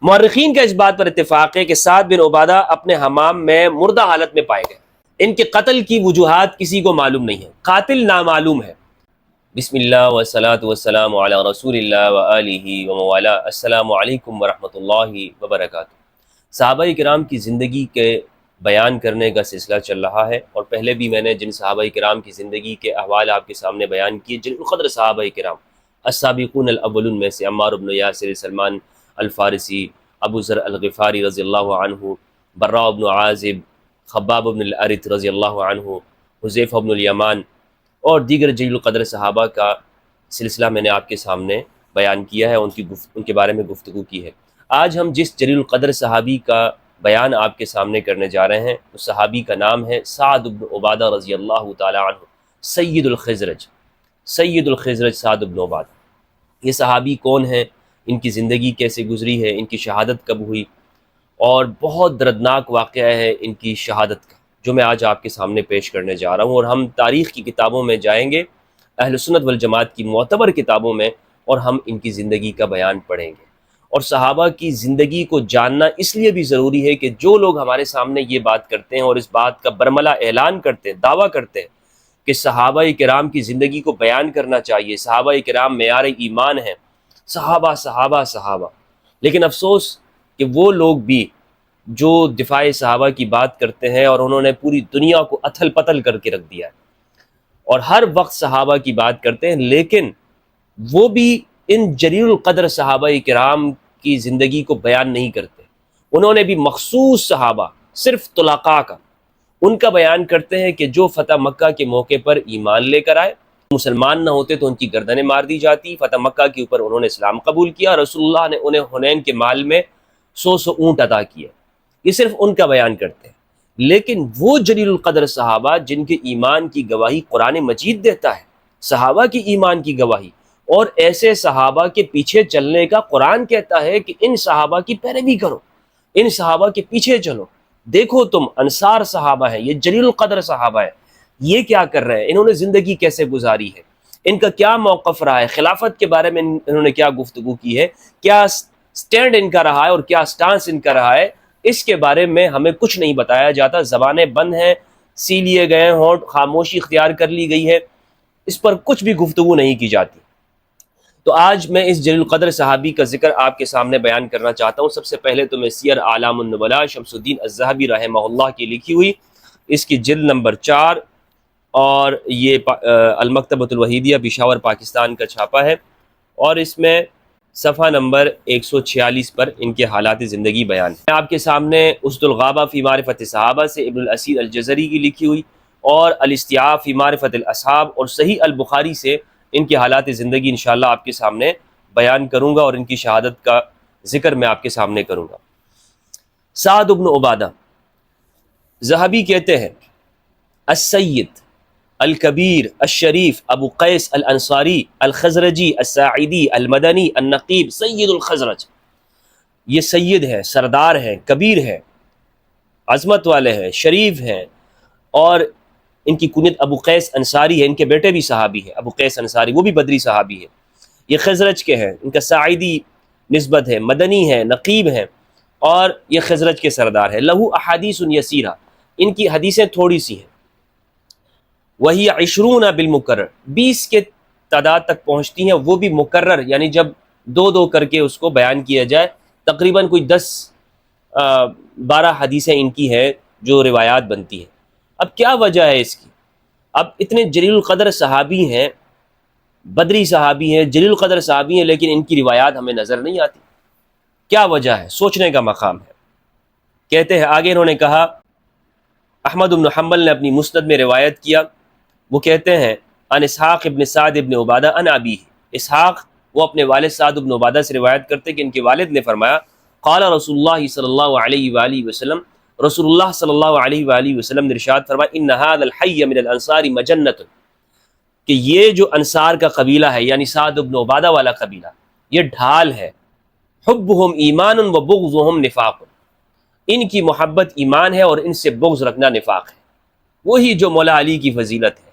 مورخین کا اس بات پر اتفاق ہے کہ سعد بن عبادہ اپنے حمام میں مردہ حالت میں پائے گئے۔ ان کے قتل کی وجوہات کسی کو معلوم نہیں ہے، قاتل نامعلوم ہے۔ بسم اللہ والصلاة والسلام علی رسول اللہ وآلہ وموالا۔ السلام علیکم ورحمۃ اللہ وبرکاتہ۔ صحابہ کرام کی زندگی کے بیان کرنے کا سلسلہ چل رہا ہے، اور پہلے بھی میں نے جن صحابہ کرام کی زندگی کے احوال آپ کے سامنے بیان کیے، جن القدر صحابہ کرام السابقون الاولون میں سے عمار بن یاسر، سلمان الفارسی، ابو ذر الغفاری رضی اللہ عنہ، براء بن عازب، خباب بن الارت رضی اللہ عنہ، حذیفہ بن الیمان اور دیگر جلیل القدر صحابہ کا سلسلہ میں نے آپ کے سامنے بیان کیا ہے، ان کے بارے میں گفتگو کی ہے۔ آج ہم جس جلیل القدر صحابی کا بیان آپ کے سامنے کرنے جا رہے ہیں، اس صحابی کا نام ہے سعد بن عبادہ رضی اللہ تعالی عنہ، سید الخزرج، سید الخزرج سعد بن عبادہ۔ یہ صحابی کون ہیں، ان کی زندگی کیسے گزری ہے، ان کی شہادت کب ہوئی، اور بہت دردناک واقعہ ہے ان کی شہادت کا، جو میں آج آپ کے سامنے پیش کرنے جا رہا ہوں۔ اور ہم تاریخ کی کتابوں میں جائیں گے، اہل سنت والجماعت کی معتبر کتابوں میں، اور ہم ان کی زندگی کا بیان پڑھیں گے۔ اور صحابہ کی زندگی کو جاننا اس لیے بھی ضروری ہے کہ جو لوگ ہمارے سامنے یہ بات کرتے ہیں اور اس بات کا برملا اعلان کرتے ہیں، دعویٰ کرتے ہیں کہ صحابہ کرام کی زندگی کو بیان کرنا چاہیے، صحابہ کرام معیار ایمان ہیں، صحابہ صحابہ صحابہ، لیکن افسوس کہ وہ لوگ بھی جو دفاع صحابہ کی بات کرتے ہیں اور انہوں نے پوری دنیا کو اتھل پتل کر کے رکھ دیا ہے، اور ہر وقت صحابہ کی بات کرتے ہیں، لیکن وہ بھی ان جلیل القدر صحابہ کرام کی زندگی کو بیان نہیں کرتے۔ انہوں نے بھی مخصوص صحابہ، صرف طلقاء کا، ان کا بیان کرتے ہیں کہ جو فتح مکہ کے موقع پر ایمان لے کر آئے، مسلمان نہ ہوتے تو ان کی گردنیں مار دی جاتی، فتح مکہ کے اوپر انہوں نے اسلام قبول کیا، رسول اللہ نے انہیں حنین کے مال میں 100 اونٹ عطا کیے۔ یہ صرف ان کا بیان کرتے ہیں، لیکن وہ جلیل القدر صحابہ جن کے ایمان کی گواہی قرآن مجید دیتا ہے، صحابہ کی ایمان کی گواہی، اور ایسے صحابہ کے پیچھے چلنے کا قرآن کہتا ہے کہ ان صحابہ کی پیروی کرو، ان صحابہ کے پیچھے چلو۔ دیکھو تم انصار صحابہ ہیں، یہ جلیل القدر صحابہ ہیں، یہ کیا کر رہے ہیں، انہوں نے زندگی کیسے گزاری ہے، ان کا کیا موقف رہا ہے، خلافت کے بارے میں انہوں نے کیا گفتگو کی ہے، کیا سٹینڈ ان کا رہا ہے اور کیا سٹانس ان کا رہا ہے، اس کے بارے میں ہمیں کچھ نہیں بتایا جاتا۔ زبانیں بند ہیں، سی لیے گئے ہیں ہونٹ، خاموشی اختیار کر لی گئی ہے، اس پر کچھ بھی گفتگو نہیں کی جاتی۔ تو آج میں اس جلیل القدر صحابی کا ذکر آپ کے سامنے بیان کرنا چاہتا ہوں۔ سب سے پہلے تو میں سیر اعلام النبلاء شمس الدین الذہبی رحمہ اللہ کی لکھی ہوئی اس کی جلد نمبر 4، اور یہ المکتبۃ الوحیدیہ پشاور پاکستان کا چھاپا ہے، اور اس میں صفحہ نمبر 146 پر ان کے حالات زندگی بیان ہے۔ آپ کے سامنے اسد الغابہ فی معرفت صحابہ سے ابن الاسیر الجزری کی لکھی ہوئی، اور الاستیعاب فی معرفت الاصحاب اور صحیح البخاری سے ان کی حالات زندگی انشاءاللہ آپ کے سامنے بیان کروں گا، اور ان کی شہادت کا ذکر میں آپ کے سامنے کروں گا۔ سعد بن عبادہ، ذہبی کہتے ہیں السید الکبیر الشریف ابو قیس الانصاری الخزرجی الساعدی المدنی النقیب سید الخزرج۔ یہ سید ہیں، سردار ہیں، کبیر ہیں، عظمت والے ہیں، شریف ہیں، اور ان کی کنیت ابو قیس انصاری ہے۔ ان کے بیٹے بھی صحابی ہیں، ابو قیس انصاری، وہ بھی بدری صحابی ہیں۔ یہ خزرج کے ہیں، ان کا ساعدی نسبت ہے، مدنی ہے، نقیب ہیں، اور یہ خزرج کے سردار ہیں۔ لہو احادیث یسیرہ، ان کی حدیثیں تھوڑی سی ہیں۔ وہی 20 بالمکرر، 20 کے تعداد تک پہنچتی ہیں، وہ بھی مکرر، یعنی جب دو دو کر کے اس کو بیان کیا جائے، تقریباً کوئی 10-12 حدیثیں ان کی ہیں جو روایات بنتی ہیں۔ اب کیا وجہ ہے اس کی؟ اب اتنے جلیل القدر صحابی ہیں، بدری صحابی ہیں، جلیل القدر صحابی ہیں، لیکن ان کی روایات ہمیں نظر نہیں آتی۔ کیا وجہ ہے؟ سوچنے کا مقام ہے۔ کہتے ہیں آگے، انہوں نے کہا احمد بن حنبل نے اپنی مسند میں روایت کیا، وہ کہتے ہیں ان اسحاق ابن سعد ابن عبادہ ان ابیہ، اسحاق وہ اپنے والد سعد ابن عبادہ سے روایت کرتے کہ ان کے والد نے فرمایا قال رسول اللہ صلی اللہ علیہ وآلہ وسلم، رسول اللہ صلی اللہ علیہ وآلہ وسلم نے ارشاد فرمایا ان هذا الحی من الانصار مجنۃ، کہ یہ جو انصار کا قبیلہ ہے، یعنی سعد ابن عبادہ والا قبیلہ، یہ ڈھال ہے، حبہم ایمان و بغضہم نفاق، ان کی محبت ایمان ہے اور ان سے بغض رکھنا نفاق ہے۔ وہی جو مولا علی کی فضیلت ہے،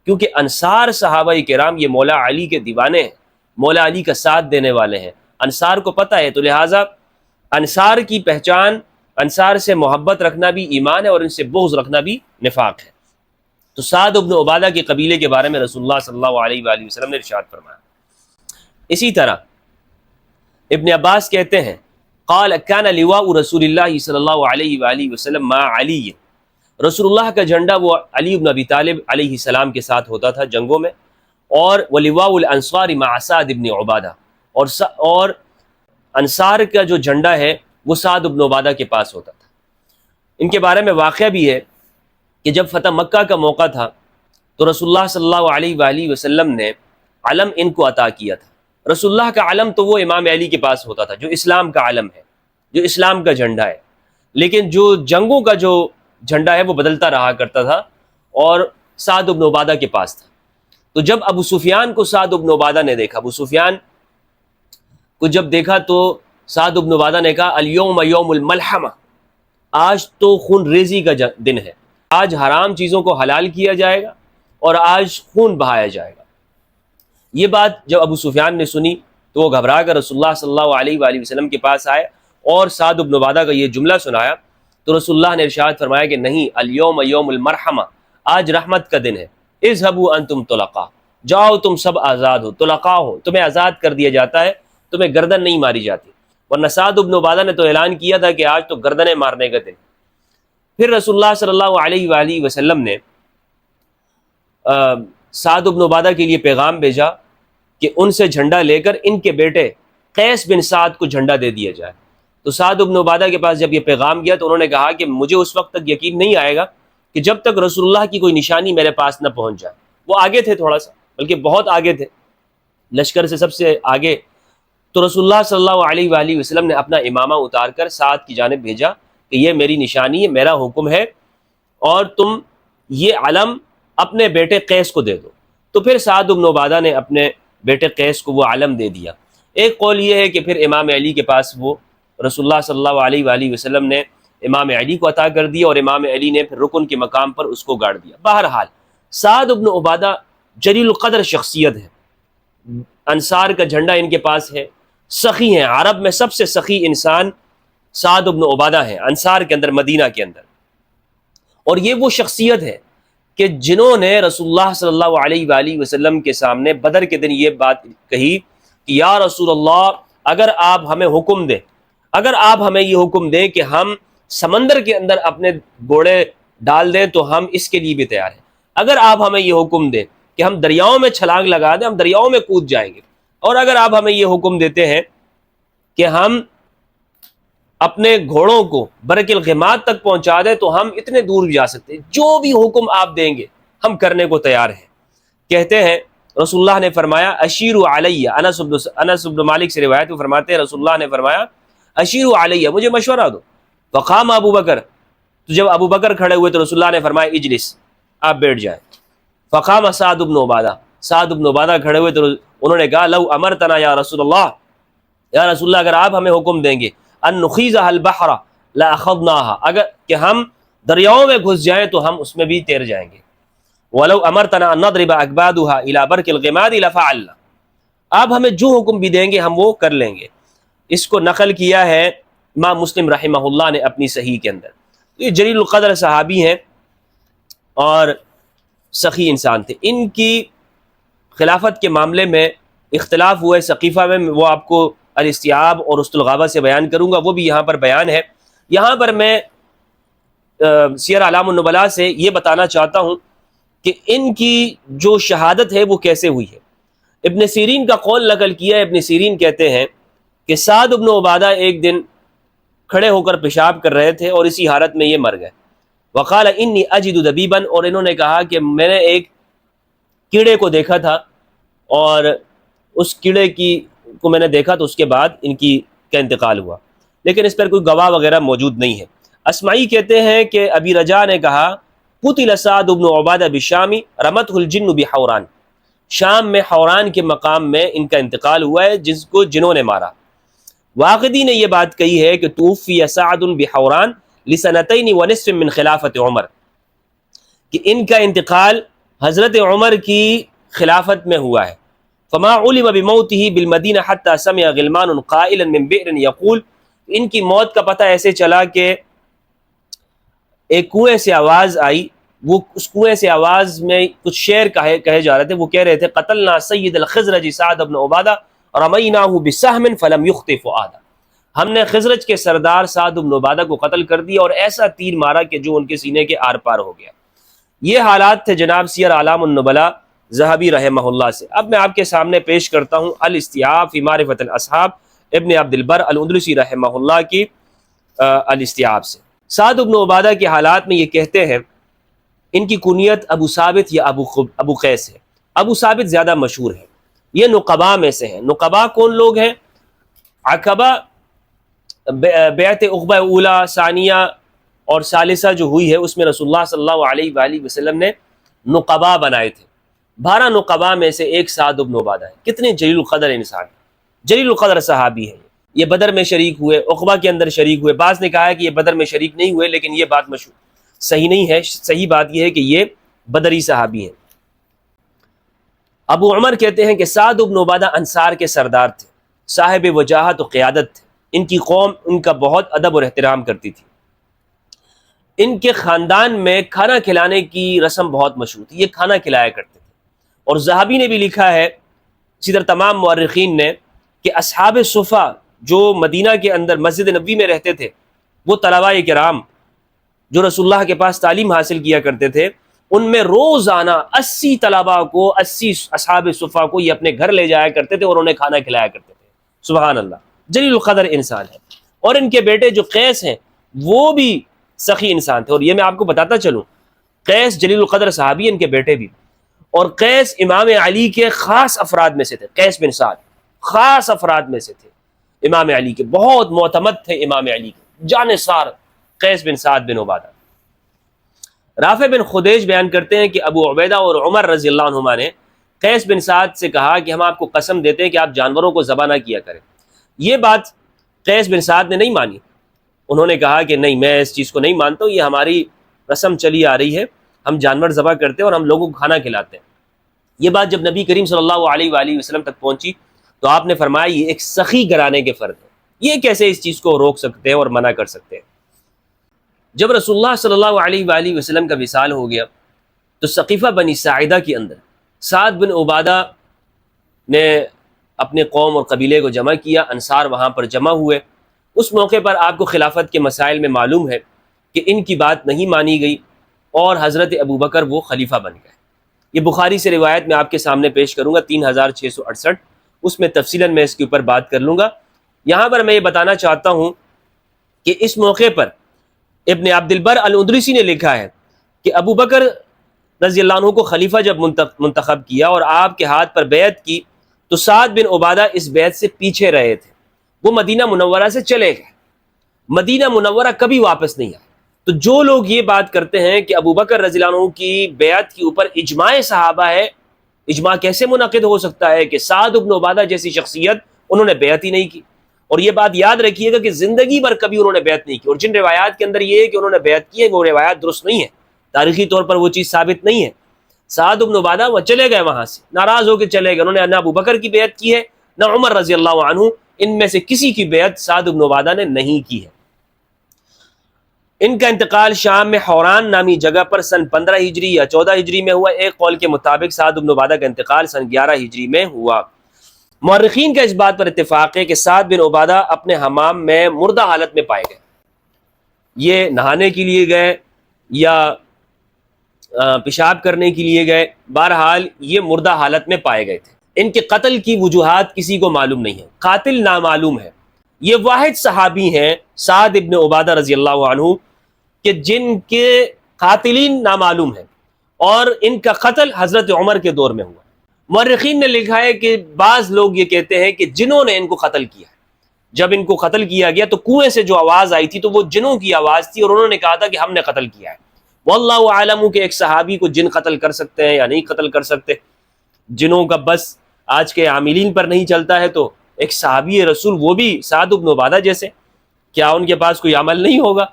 کیونکہ انصار صحابہ کرام یہ مولا علی کے دیوانے ہیں، مولا علی کا ساتھ دینے والے ہیں، انصار کو پتہ ہے، تو لہٰذا انصار کی پہچان، انصار سے محبت رکھنا بھی ایمان ہے اور ان سے بغض رکھنا بھی نفاق ہے۔ تو سعد بن عبادہ کے قبیلے کے بارے میں رسول اللہ صلی اللہ علیہ وآلہ وسلم نے ارشاد فرمایا۔ اسی طرح ابن عباس کہتے ہیں قال كان لواء رسول اللہ صلی اللہ علیہ وآلہ وسلم مع علی، رسول اللہ کا جھنڈا وہ علی بن ابی طالب علیہ السلام کے ساتھ ہوتا تھا جنگوں میں، اور ولواء الانصار مع سعد بن عبادہ، اور انصار کا جو جھنڈا ہے وہ سعد بن عبادہ کے پاس ہوتا تھا۔ ان کے بارے میں واقعہ بھی ہے کہ جب فتح مکہ کا موقع تھا تو رسول اللہ صلی اللہ علیہ وآلہ وسلم نے علم ان کو عطا کیا تھا۔ رسول اللہ کا علم تو وہ امام علی کے پاس ہوتا تھا جو اسلام کا علم ہے، جو اسلام کا جھنڈا ہے، لیکن جو جنگوں کا جو جھنڈا ہے وہ بدلتا رہا کرتا تھا اور سعد بن عبادہ کے پاس تھا۔ تو جب ابو سفیان کو سعد بن عبادہ نے دیکھا، ابو سفیان کو جب دیکھا تو سعد بن عبادہ نے کہا الیوم یوم الملحمہ، آج تو خون ریزی کا دن ہے، آج حرام چیزوں کو حلال کیا جائے گا اور آج خون بہایا جائے گا۔ یہ بات جب ابو سفیان نے سنی تو وہ گھبرا کر رسول اللہ صلی اللہ علیہ وآلہ وسلم کے پاس آئے اور سعد بن عبادہ کا یہ جملہ سنایا تو رسول اللہ نے ارشاد فرمایا کہ نہیں، الیوم یوم المرحمہ، آج رحمت کا دن ہے، اذهبوا انتم طلقاء، جاؤ تم سب آزاد ہو، طلقاء ہو، تمہیں آزاد کر دیا جاتا ہے، تمہیں گردن نہیں ماری جاتی۔ ورنہ سعد بن عبادہ نے تو اعلان کیا تھا کہ آج تو گردنیں مارنے کا دن۔ پھر رسول اللہ صلی اللہ علیہ وآلہ وسلم نے سعد بن عبادہ کے لیے پیغام بھیجا کہ ان سے جھنڈا لے کر ان کے بیٹے قیس بن سعد کو جھنڈا دے دیا جائے۔ تو سعد بن عبادہ کے پاس جب یہ پیغام گیا تو انہوں نے کہا کہ مجھے اس وقت تک یقین نہیں آئے گا کہ جب تک رسول اللہ کی کوئی نشانی میرے پاس نہ پہنچ جائے۔ وہ آگے تھے تھوڑا سا، بلکہ بہت آگے تھے، لشکر سے سب سے آگے۔ تو رسول اللہ صلی اللہ علیہ وآلہ وسلم نے اپنا امامہ اتار کر سعد کی جانب بھیجا کہ یہ میری نشانی ہے، میرا حکم ہے، اور تم یہ علم اپنے بیٹے قیس کو دے دو۔ تو پھر سعد بن عبادہ نے اپنے بیٹے قیس کو وہ علم دے دیا۔ ایک قول یہ ہے کہ پھر امام علی کے پاس وہ رسول اللہ صلی اللہ علیہ وآلہ وسلم نے امام علی کو عطا کر دیا اور امام علی نے پھر رکن کے مقام پر اس کو گاڑ دیا۔ بہرحال سعد بن عبادہ جلیل القدر شخصیت ہے، انصار کا جھنڈا ان کے پاس ہے، سخی ہیں، عرب میں سب سے سخی انسان سعد بن عبادہ ہے انصار کے اندر، مدینہ کے اندر۔ اور یہ وہ شخصیت ہے کہ جنہوں نے رسول اللہ صلی اللہ علیہ وآلہ وسلم کے سامنے بدر کے دن یہ بات کہی کہ یا رسول اللہ، اگر آپ ہمیں حکم دیں، اگر آپ ہمیں یہ حکم دیں کہ ہم سمندر کے اندر اپنے گھوڑے ڈال دیں تو ہم اس کے لیے بھی تیار ہیں، اگر آپ ہمیں یہ حکم دیں کہ ہم دریاؤں میں چھلانگ لگا دیں، ہم دریاؤں میں کود جائیں گے، اور اگر آپ ہمیں یہ حکم دیتے ہیں کہ ہم اپنے گھوڑوں کو برک الغماد تک پہنچا دیں تو ہم اتنے دور بھی جا سکتے ہیں، جو بھی حکم آپ دیں گے ہم کرنے کو تیار ہیں۔ کہتے ہیں رسول اللہ نے فرمایا اشیروا علیہ، انس بن مالک سے روایت میں فرماتے ہیں رسول اللہ نے فرمایا اشیروا علیہ، مجھے مشورہ دو۔ فقام ابو بکر، تو جب ابو بکر کھڑے ہوئے تو رسول اللہ نے فرمایا اجلس، آپ بیٹھ جائیں۔ فقام سعد بن عبادہ، سعد بن عبادہ کھڑے ہوئے تو انہوں نے کہا لو امرتنا یا رسول اللہ، یا رسول اللہ اگر آپ ہمیں حکم دیں گے ان نخیزها البحر لاخذناها، اگر کہ ہم دریاؤں میں گھس جائیں تو ہم اس میں بھی تیر جائیں گے۔ ولو امرتنا ان نضرب اکبادها الى برك الغماد لفعلنا، آپ ہمیں جو حکم بھی دیں گے ہم وہ کر لیں گے۔ اس کو نقل کیا ہے امام مسلم رحمہ اللہ نے اپنی صحیح کے اندر۔ یہ جلیل القدر صحابی ہیں اور سخی انسان تھے۔ ان کی خلافت کے معاملے میں اختلاف ہوئے سقیفہ میں، وہ آپ کو الاستیعاب اور اسط الغابہ سے بیان کروں گا، وہ بھی یہاں پر بیان ہے۔ یہاں پر میں سیر اعلام النبلاء سے یہ بتانا چاہتا ہوں کہ ان کی جو شہادت ہے وہ کیسے ہوئی ہے۔ ابن سیرین کا قول نقل کیا ہے، ابن سیرین کہتے ہیں کہ سعد بن عبادہ ایک دن کھڑے ہو کر پیشاب کر رہے تھے اور اسی حالت میں یہ مر گئے۔ وقال انی اجد دبیبا، اور انہوں نے کہا کہ میں نے ایک کیڑے کو دیکھا تھا اور اس کیڑے کو میں نے دیکھا تو اس کے بعد ان کا انتقال ہوا، لیکن اس پر کوئی گواہ وغیرہ موجود نہیں ہے۔ اسمعی کہتے ہیں کہ ابی رجاء نے کہا قتل سعد بن عبادہ بالشام رمته الجن بحوران، شام میں حوران کے مقام میں ان کا انتقال ہوا ہے جس کو جنوں نے مارا۔ واقدی نے یہ بات کہی ہے کہ توفی سعد بحوران لسنتین ونصف من خلافت عمر، کہ ان کا انتقال حضرت عمر کی خلافت میں ہوا ہے۔ فما علم بموته بالمدینہ حتی سمع غلمان قائلا من بئر یقول ان کی موت کا پتہ ایسے چلا کہ ایک کنویں سے آواز آئی، وہ اس کنویں سے آواز میں کچھ شعر کہے جا رہے تھے، وہ کہہ رہے تھے قتلنا سید الخزرج سعد بن عبادہ رمیناہ بسہم فلم یخط فؤادہ، ہم نے خزرج کے سردار سعد بن عبادہ کو قتل کر دیا اور ایسا تیر مارا کہ جو ان کے سینے کے آر پار ہو گیا۔ یہ حالات تھے جناب سیر اعلام النبلاء ذہبی رحمہ اللہ سے۔ اب میں آپ کے سامنے پیش کرتا ہوں الاستیعاب فی معرفۃ الاصحاب ابن عبد البر الاندلسی رحمہ اللہ کی الاستیعاب سے۔ سعد بن عبادہ کے حالات میں یہ کہتے ہیں، ان کی کنیت ابو ثابت یا ابو قیس ہے۔ ابو ثابت زیادہ مشہور ہے، یہ نقباء میں سے ہیں۔ نقباء کون لوگ ہیں؟ عقبہ بیعت عقبہ اولا، ثانیہ اور ثالثہ جو ہوئی ہے، اس میں رسول اللہ صلی اللہ علیہ وآلہ وسلم نے نقباء بنائے تھے۔ 12 نقباء میں سے ایک سعد بن عبادہ ہے۔ کتنے جلیل القدر انسان، جلیل القدر صحابی ہیں۔ یہ بدر میں شریک ہوئے، عقبہ کے اندر شریک ہوئے۔ بعض نے کہا ہے کہ یہ بدر میں شریک نہیں ہوئے، لیکن یہ بات مشہور صحیح نہیں ہے۔ صحیح بات یہ ہے کہ یہ بدری صحابی ہیں۔ ابو عمر کہتے ہیں کہ سعد بن عبادہ انصار کے سردار تھے، صاحب وجاہت و قیادت تھے۔ ان کی قوم ان کا بہت ادب اور احترام کرتی تھی۔ ان کے خاندان میں کھانا کھلانے کی رسم بہت مشہور تھی، یہ کھانا کھلایا کرتے تھے۔ اور ذہبی نے بھی لکھا ہے، اسی طرح تمام مورخین نے، کہ اصحاب صفہ جو مدینہ کے اندر مسجد نبوی میں رہتے تھے، وہ طلباء کرام جو رسول اللہ کے پاس تعلیم حاصل کیا کرتے تھے، ان میں روزانہ 80 طلباء کو، 80 اصحاب صفہ کو یہ اپنے گھر لے جایا کرتے تھے اور انہیں کھانا کھلایا کرتے تھے۔ سبحان اللہ، جلیل القدر انسان ہے۔ اور ان کے بیٹے جو قیس ہیں وہ بھی سخی انسان تھے، اور یہ میں آپ کو بتاتا چلوں، قیس جلیل القدر صحابی، ان کے بیٹے بھی۔ اور قیس امام علی کے خاص افراد میں سے تھے۔ قیس بن سعد خاص افراد میں سے تھے، امام علی کے بہت معتمد تھے، امام علی کے جانثار قیس بن سعد بن عبادہ۔ رافع بن خدیج بیان کرتے ہیں کہ ابو عبیدہ اور عمر رضی اللہ عنہما نے قیس بن سعد سے کہا کہ ہم آپ کو قسم دیتے ہیں کہ آپ جانوروں کو ذبح نہ کیا کریں۔ یہ بات قیس بن سعد نے نہیں مانی، انہوں نے کہا کہ نہیں، میں اس چیز کو نہیں مانتا ہوں، یہ ہماری رسم چلی آ رہی ہے، ہم جانور ذبح کرتے ہیں اور ہم لوگوں کو کھانا کھلاتے ہیں۔ یہ بات جب نبی کریم صلی اللہ علیہ وآلہ وسلم تک پہنچی تو آپ نے فرمایا یہ ایک سخی گھرانے کے فرد ہے، یہ کیسے اس چیز کو روک سکتے ہیں اور منع کر سکتے ہیں۔ جب رسول اللہ صلی اللہ علیہ وآلہ وسلم کا وصال ہو گیا تو ثقیفہ بنی ساعدہ کے اندر سعد بن عبادہ نے اپنے قوم اور قبیلے کو جمع کیا، انصار وہاں پر جمع ہوئے۔ اس موقع پر آپ کو خلافت کے مسائل میں معلوم ہے کہ ان کی بات نہیں مانی گئی اور حضرت ابوبکر وہ خلیفہ بن گئے۔ یہ بخاری سے روایت میں آپ کے سامنے پیش کروں گا 3668، اس میں تفصیلاً میں اس کے اوپر بات کر لوں گا۔ یہاں پر میں یہ بتانا چاہتا ہوں کہ اس موقع پر ابن عبد البر الاندلسی نے لکھا ہے کہ ابوبکر رضی اللہ عنہ کو خلیفہ جب منتخب کیا اور آپ کے ہاتھ پر بیعت کی تو سعد بن عبادہ اس بیعت سے پیچھے رہے تھے، وہ مدینہ منورہ سے چلے گئے، مدینہ منورہ کبھی واپس نہیں آئے۔ تو جو لوگ یہ بات کرتے ہیں کہ ابوبکر رضی اللہ عنہ کی بیعت کے اوپر اجماع صحابہ ہے، اجماع کیسے منعقد ہو سکتا ہے کہ سعد بن عبادہ جیسی شخصیت انہوں نے بیعت ہی نہیں کی؟ اور یہ بات یاد رکھیے گا کہ زندگی بھر کبھی انہوں نے بیعت نہیں کی، اور جن روایات کے اندر یہ ہے کہ انہوں نے بیعت کی ہے وہ روایات درست نہیں ہے، تاریخی طور پر وہ چیز ثابت نہیں ہے۔ سعد بن عبادہ وہ چلے گئے، وہاں سے ناراض ہو کے چلے گئے، انہوں نے نہ ابوبکر کی بیعت کی ہے نہ عمر رضی اللہ عنہ، ان میں سے کسی کی بیعت سعد بن عبادہ نے نہیں کی ہے۔ ان کا انتقال شام میں حوران نامی جگہ پر سن 15 ہجری یا 14 ہجری میں ہوا۔ ایک قول کے مطابق سعد بن عبادہ کا انتقال سن 11 ہجری میں ہوا۔ مورخین کا اس بات پر اتفاق ہے کہ سعد بن عبادہ اپنے حمام میں مردہ حالت میں پائے گئے، یہ نہانے کے لیے گئے یا پیشاب کرنے کے لیے گئے، بہرحال یہ مردہ حالت میں پائے گئے تھے۔ ان کے قتل کی وجوہات کسی کو معلوم نہیں ہے، قاتل نامعلوم ہے۔ یہ واحد صحابی ہیں سعد بن عبادہ رضی اللہ عنہ کہ جن کے قاتلین نامعلوم ہیں، اور ان کا قتل حضرت عمر کے دور میں ہوا۔ مورخین نے لکھا ہے کہ بعض لوگ یہ کہتے ہیں کہ جنوں نے ان کو قتل کیا ہے، جب ان کو قتل کیا گیا تو کنویں سے جو آواز آئی تھی تو وہ جنوں کی آواز تھی، اور انہوں نے کہا تھا کہ ہم نے قتل کیا ہے۔ واللہ عالم کہ ایک صحابی کو جن قتل کر سکتے ہیں یا نہیں قتل کر سکتے، جنوں کا بس آج کے عاملین پر نہیں چلتا ہے، تو ایک صحابی رسول وہ بھی سعد بن عبادہ جیسے، کیا ان کے پاس کوئی عمل نہیں ہوگا؟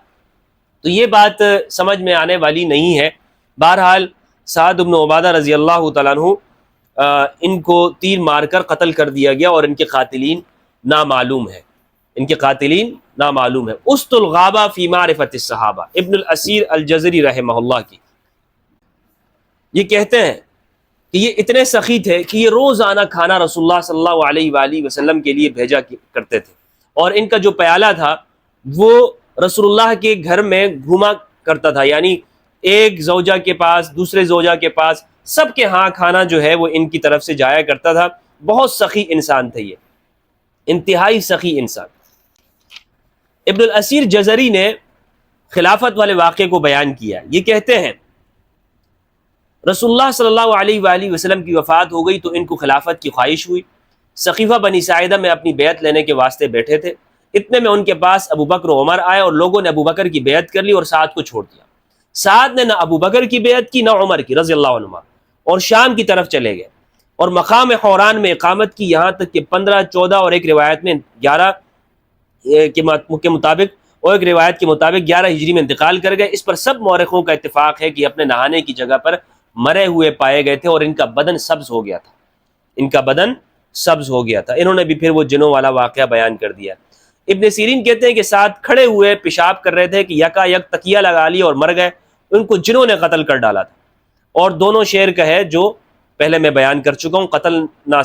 تو یہ بات سمجھ میں آنے والی نہیں ہے۔ بہرحال سعد بن عبادہ رضی اللہ تعالیٰ عنہ ان کو تیر مار کر قتل کر دیا گیا، اور ان کے قاتلین نامعلوم ہیں، ان کے قاتلین نامعلوم ہے۔ اسط الغابہ فی معرفت الصحابہ، ابن الاسیر الجزری رحمہ اللہ کی، یہ کہتے ہیں کہ یہ اتنے سخی تھے کہ یہ روزانہ کھانا رسول اللہ صلی اللہ علیہ وآلہ وسلم کے لیے بھیجا کرتے تھے، اور ان کا جو پیالہ تھا وہ رسول اللہ کے گھر میں گھوما کرتا تھا، یعنی ایک زوجہ کے پاس، دوسرے زوجہ کے پاس، سب کے ہاں کھانا جو ہے وہ ان کی طرف سے جایا کرتا تھا۔ بہت سخی انسان تھے یہ، انتہائی سخی انسان۔ ابن الاسیر جزری نے خلافت والے واقعے کو بیان کیا، یہ کہتے ہیں رسول اللہ صلی اللہ علیہ وآلہ وسلم کی وفات ہو گئی تو ان کو خلافت کی خواہش ہوئی۔ سقیفہ بنی ساعدہ میں اپنی بیعت لینے کے واسطے بیٹھے تھے، اتنے میں ان کے پاس ابو بکر و عمر آئے، اور لوگوں نے ابو بکر کی بیعت کر لی اور سعد کو چھوڑ دیا۔ سعد نے نہ ابو بکر کی بیعت کی نہ عمر کی رضی اللہ عنہ، اور شام کی طرف چلے گئے اور مقام حوران میں اقامت کی، یہاں تک کہ 15، 14 اور ایک روایت میں 11 کے مطابق، اور ایک روایت کے مطابق 11 ہجری میں انتقال کر گئے۔ اس پر سب مورخوں کا اتفاق ہے کہ اپنے نہانے کی جگہ پر مرے ہوئے پائے گئے تھے، اور ان کا بدن سبز ہو گیا تھا، ان کا بدن سبز ہو گیا تھا۔ انہوں نے بھی پھر وہ جنوں والا واقعہ بیان کر دیا۔ ابن سیرین کہتے ہیں کہ ساتھ کھڑے ہوئے پیشاب کر رہے تھے کہ یکا یک تکیہ لگا لیا اور مر گئے، ان کو جنوں نے قتل کر ڈالا تھا۔ اور دونوں شعر کا ہے جو پہلے میں بیان کر چکا ہوں، قتلنا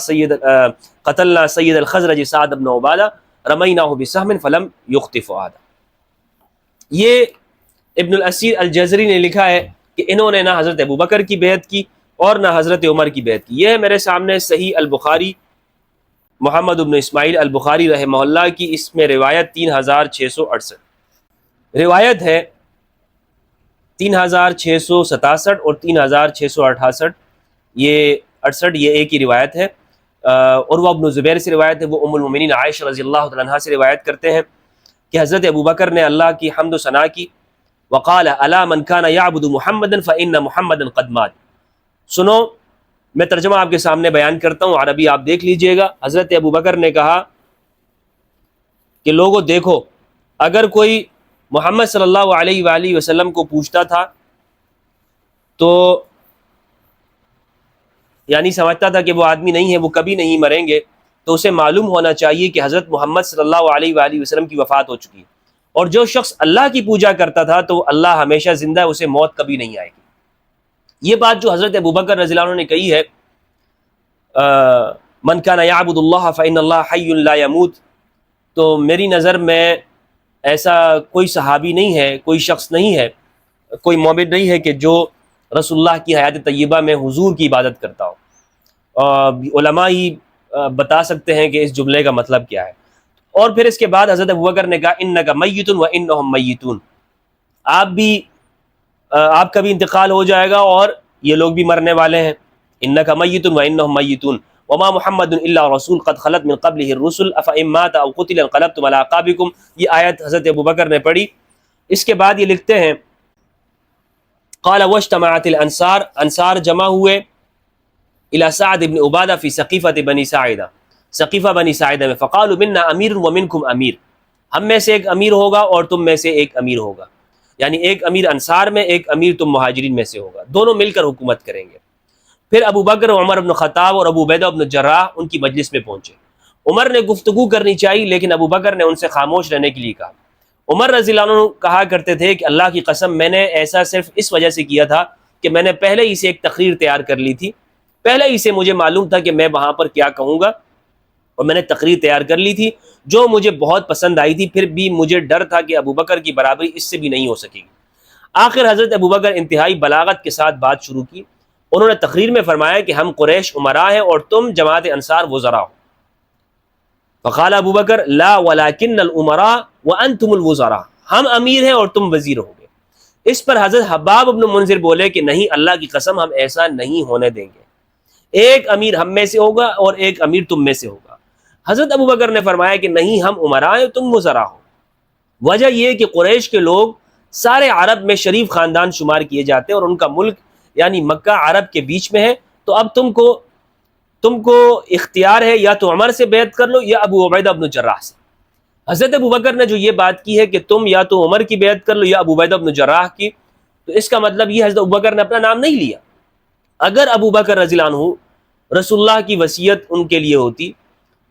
سید الخزرج سعد بن عبادہ رمیناہ بسہم فلم یخطف عادہ۔ یہ ابن الاسیر الجزری نے لکھا ہے کہ انہوں نے نہ حضرت ابوبکر کی بیعت کی اور نہ حضرت عمر کی بیعت کی۔ یہ ہے میرے سامنے صحیح البخاری، محمد بن اسماعیل البخاری رحمہ اللہ کی، اس میں روایت 3668 روایت ہے، 3667 اور 3668، یہ 68 یہ ایک ہی روایت ہے۔ اور وہ ابن زبیر سے روایت ہے، وہ ام المؤمنین عائشہ رضی اللہ تعالیٰ عنہا سے روایت کرتے ہیں کہ حضرت ابوبکر نے اللہ کی حمد و ثنا کی، وقال الا من كان يعبد محمدا فإن محمدا قد مات۔ سنو، میں ترجمہ آپ کے سامنے بیان کرتا ہوں، عربی آپ دیکھ لیجئے گا۔ حضرت ابوبکر نے کہا کہ لوگوں دیکھو، اگر کوئی محمد صلی اللہ علیہ وآلہ وسلم کو پوچھتا تھا تو یعنی سمجھتا تھا کہ وہ آدمی نہیں ہے، وہ کبھی نہیں مریں گے، تو اسے معلوم ہونا چاہیے کہ حضرت محمد صلی اللہ علیہ وآلہ وسلم کی وفات ہو چکی ہے، اور جو شخص اللہ کی پوجا کرتا تھا تو اللہ ہمیشہ زندہ ہے، اسے موت کبھی نہیں آئے گی۔ یہ بات جو حضرت ابوبکر رضی اللہ عنہ نے کہی ہے، من کان یعبد اللہ فإن اللہ حی لا یموت، تو میری نظر میں ایسا کوئی صحابی نہیں ہے، کوئی شخص نہیں ہے، کوئی مومن نہیں ہے کہ جو رسول اللہ کی حیات طیبہ میں حضور کی عبادت کرتا ہو۔ علماء ہی بتا سکتے ہیں کہ اس جملے کا مطلب کیا ہے۔ اور پھر اس کے بعد حضرت ابوبکر نے کہا انک میت وانہم میتون، آپ کا بھی انتقال ہو جائے گا اور یہ لوگ بھی مرنے والے ہیں۔ انک میت وانہم میتون وما محمد الا رسول قد خلت من قبلہ الرسل افإن مات او قتل انقلبتم علی اعقابکم۔ یہ آیت حضرت ابوبکر نے پڑھی۔ اس کے بعد یہ لکھتے ہیں قال واجتمعت الانصار، انصار جمع ہوئے الی سعد بن عبادہ فی سقیفۃ بنی ساعدہ، سقیفہ بنی ساعدہ میں، فقالوا منا امیر ومنکم امیر، ہم میں سے ایک امیر ہوگا اور تم میں سے ایک امیر ہوگا، یعنی ایک امیر انصار میں، ایک امیر تم مہاجرین میں سے ہوگا، دونوں مل کر حکومت کریں گے۔ پھر ابو بکر عمر بن خطاب اور ابو عبیدہ بن جراح ان کی مجلس میں پہنچے۔ عمر نے گفتگو کرنی چاہی لیکن ابو بکر نے ان سے خاموش رہنے کے لیے کہا۔ عمر رضی اللہ عنہ کہا کرتے تھے کہ اللہ کی قسم میں نے ایسا صرف اس وجہ سے کیا تھا کہ میں نے پہلے ہی سے ایک تقریر تیار کر لی تھی، پہلے ہی سے مجھے معلوم تھا کہ میں وہاں پر کیا کہوں گا، اور میں نے تقریر تیار کر لی تھی جو مجھے بہت پسند آئی تھی، پھر بھی مجھے ڈر تھا کہ ابو بکر کی برابری اس سے بھی نہیں ہو سکے گی۔ آخر حضرت ابو بکر انتہائی بلاغت کے ساتھ بات شروع کی، انہوں نے تقریر میں فرمایا کہ ہم قریش امراء ہیں اور تم جماعت انصار وزراء ہو۔ فقال ابو بکر لا ولکن الامراء وانتم الوزراء، ہم امیر ہیں اور تم وزیر ہو گے۔ اس پر حضرت حباب بن منذر بولے کہ نہیں، اللہ کی قسم ہم ایسا نہیں ہونے دیں گے، ایک امیر ہم میں سے ہوگا اور ایک امیر تم میں سے ہوگا۔ حضرت ابو بکر نے فرمایا کہ نہیں، ہم امراء ہیں، تم وزراء ہو۔ وجہ یہ کہ قریش کے لوگ سارے عرب میں شریف خاندان شمار کیے جاتے ہیں اور ان کا ملک یعنی مکہ عرب کے بیچ میں ہے، تو اب تم کو اختیار ہے یا تو عمر سے بیعت کر لو یا ابو عبیدہ بن جراح سے۔ حضرت ابو بکر نے جو یہ بات کی ہے کہ تم یا تو عمر کی بیعت کر لو یا ابو عبیدہ بن جراح کی، تو اس کا مطلب یہ حضرت ابو بکر نے اپنا نام نہیں لیا۔ اگر ابو بکر رضی اللہ عنہ رسول اللہ کی وصیت ان کے لیے ہوتی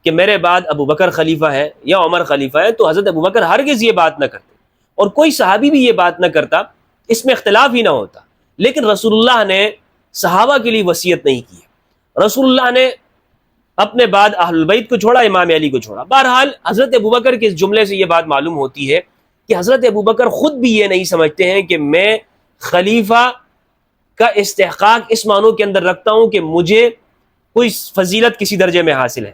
کہ میرے بعد ابو بکر خلیفہ ہے یا عمر خلیفہ ہے، تو حضرت ابو بکر ہرگز یہ بات نہ کرتے، اور کوئی صحابی بھی یہ بات نہ کرتا، اس میں اختلاف ہی نہ ہوتا۔ لیکن رسول اللہ نے صحابہ کے لیے وصیت نہیں کی ہے، رسول اللہ نے اپنے بعد اہل البیت کو چھوڑا، امام علی کو چھوڑا۔ بہرحال حضرت ابو بکر کے اس جملے سے یہ بات معلوم ہوتی ہے کہ حضرت ابو بکر خود بھی یہ نہیں سمجھتے ہیں کہ میں خلیفہ کا استحقاق اس معنوں کے اندر رکھتا ہوں کہ مجھے کوئی فضیلت کسی درجے میں حاصل ہے،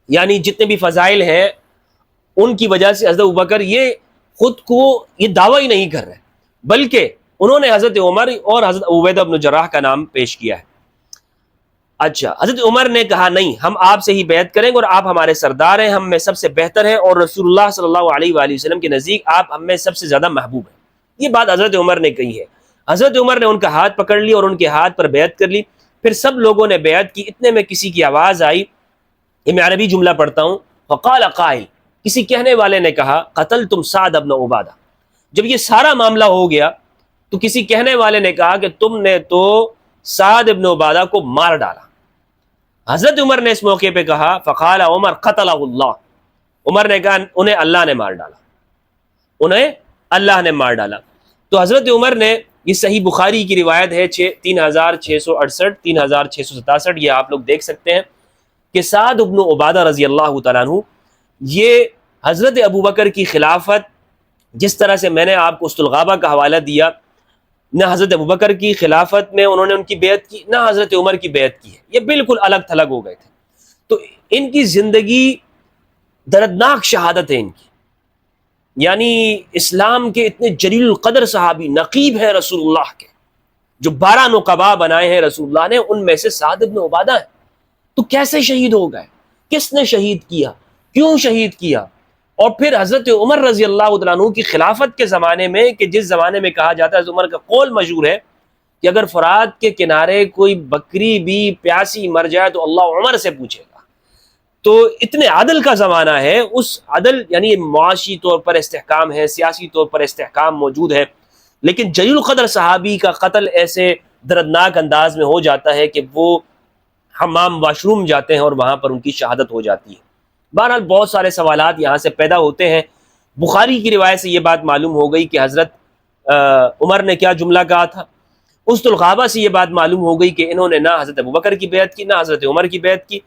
یعنی جتنے بھی فضائل ہیں ان کی وجہ سے حضرت ابوبکر یہ خود کو یہ دعویٰ ہی نہیں کر رہے، بلکہ انہوں نے حضرت عمر اور حضرت عبیدہ بن جراح کا نام پیش کیا ہے۔ اچھا، حضرت عمر نے کہا نہیں، ہم آپ سے ہی بیعت کریں گے اور آپ ہمارے سردار ہیں، ہم میں سب سے بہتر ہیں، اور رسول اللہ صلی اللہ علیہ وآلہ وسلم کے نزدیک آپ ہم میں سب سے زیادہ محبوب ہیں۔ یہ بات حضرت عمر نے کہی ہے۔ حضرت عمر نے ان کا ہاتھ پکڑ لی اور ان کے ہاتھ پر بیعت کر لی، پھر سب لوگوں نے بیعت کی۔ اتنے میں کسی کی آواز آئی، یہ میں عربی جملہ پڑھتا ہوں، فقال قائل، کسی کہنے والے نے کہا قتلتم سعد بن عبادہ۔ جب یہ سارا معاملہ ہو گیا تو کسی کہنے والے نے کہا کہ تم نے تو سعد بن عبادہ کو مار ڈالا۔ حضرت عمر نے اس موقع پہ کہا فقال عمر قتلہ اللہ، عمر نے کہا انہیں اللہ نے مار ڈالا، انہیں اللہ نے مار ڈالا۔ تو حضرت عمر نے، یہ صحیح بخاری کی روایت ہے 3668 3667، یہ آپ لوگ دیکھ سکتے ہیں کہ سعد بن عبادہ رضی اللہ تعالیٰ عنہ، یہ حضرت ابوبکر کی خلافت، جس طرح سے میں نے آپ کو اسد الغابہ کا حوالہ دیا، نہ حضرت ابوبکر کی خلافت میں انہوں نے ان کی بیعت کی، نہ حضرت عمر کی بیعت کی ہے، یہ بالکل الگ تھلگ ہو گئے تھے۔ تو ان کی زندگی دردناک شہادت ہے ان کی، یعنی اسلام کے اتنے جلیل القدر صحابی، نقیب ہیں رسول اللہ کے، جو 12 نقباء بنائے ہیں رسول اللہ نے، ان میں سے سعد بن عبادہ ہے۔ تو کیسے شہید ہو گئے؟ کس نے شہید کیا؟ کیوں شہید کیا؟ اور پھر حضرت عمر رضی اللہ تعالیٰ عنہ کی خلافت کے زمانے میں، کہ جس زمانے میں کہا جاتا ہے، حضرت عمر کا قول مشہور ہے کہ اگر فرات کے کنارے کوئی بکری بھی پیاسی مر جائے تو اللہ عمر سے پوچھے گا۔ تو اتنے عدل کا زمانہ ہے، اس عدل یعنی معاشی طور پر استحکام ہے، سیاسی طور پر استحکام موجود ہے، لیکن جلیل القدر صحابی کا قتل ایسے دردناک انداز میں ہو جاتا ہے کہ وہ حمام واش روم جاتے ہیں اور وہاں پر ان کی شہادت ہو جاتی ہے۔ بہرحال بہت سارے سوالات یہاں سے پیدا ہوتے ہیں۔ بخاری کی روایت سے یہ بات معلوم ہو گئی کہ حضرت عمر نے کیا جملہ کہا تھا۔ اسد الغابہ سے یہ بات معلوم ہو گئی کہ انہوں نے نہ حضرت ابوبکر کی بیعت کی، نہ حضرت عمر کی بیعت کی۔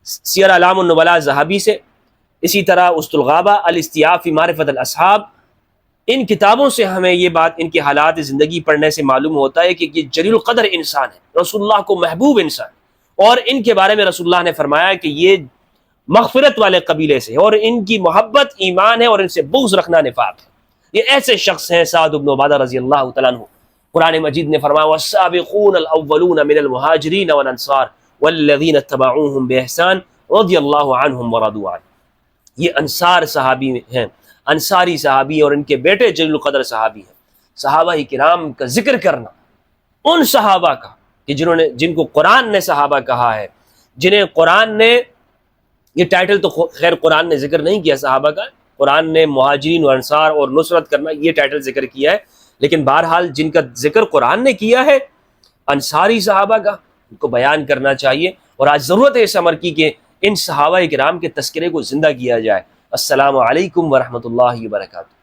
سیر اعلام النبلاء ذہبی سے، اسی طرح اسد الغابہ، الاستیاب فی معرفت الاصحاب، ان کتابوں سے ہمیں یہ بات، ان کے حالات زندگی پڑھنے سے معلوم ہوتا ہے کہ یہ جلیل القدر انسان ہے، رسول اللہ کو محبوب انسان، اور ان کے بارے میں رسول اللہ نے فرمایا کہ یہ مغفرت والے قبیلے سے، اور ان کی محبت ایمان ہے اور ان سے بغض رکھنا نفاق ہے۔ یہ ایسے شخص ہیں سعد بن عبادہ رضی اللہ تعالیٰ عنہ۔ قرآن مجید نے فرمایا والسابقون الاولون من المہاجرین والانصار والذین اتبعوہم باحسان رضی اللہ عنہم ورضوا عنہ۔ یہ انصار صحابی ہیں، انصاری صحابی، اور ان کے بیٹے جلیل القدر صحابی ہیں۔ صحابہ کرام کا ذکر کرنا، ان صحابہ کا کہ جن کو قرآن نے صحابہ کہا ہے، جنہیں قرآن نے، یہ ٹائٹل تو خیر قرآن نے ذکر نہیں کیا صحابہ کا، قرآن نے مہاجرین و انصار اور نصرت کرنا یہ ٹائٹل ذکر کیا ہے، لیکن بہرحال جن کا ذکر قرآن نے کیا ہے انصاری صحابہ کا، ان کو بیان کرنا چاہیے، اور آج ضرورت ہے اس امر کی کہ ان صحابہ کرام کے تذکرے کو زندہ کیا جائے۔ السلام علیکم ورحمۃ اللہ وبرکاتہ۔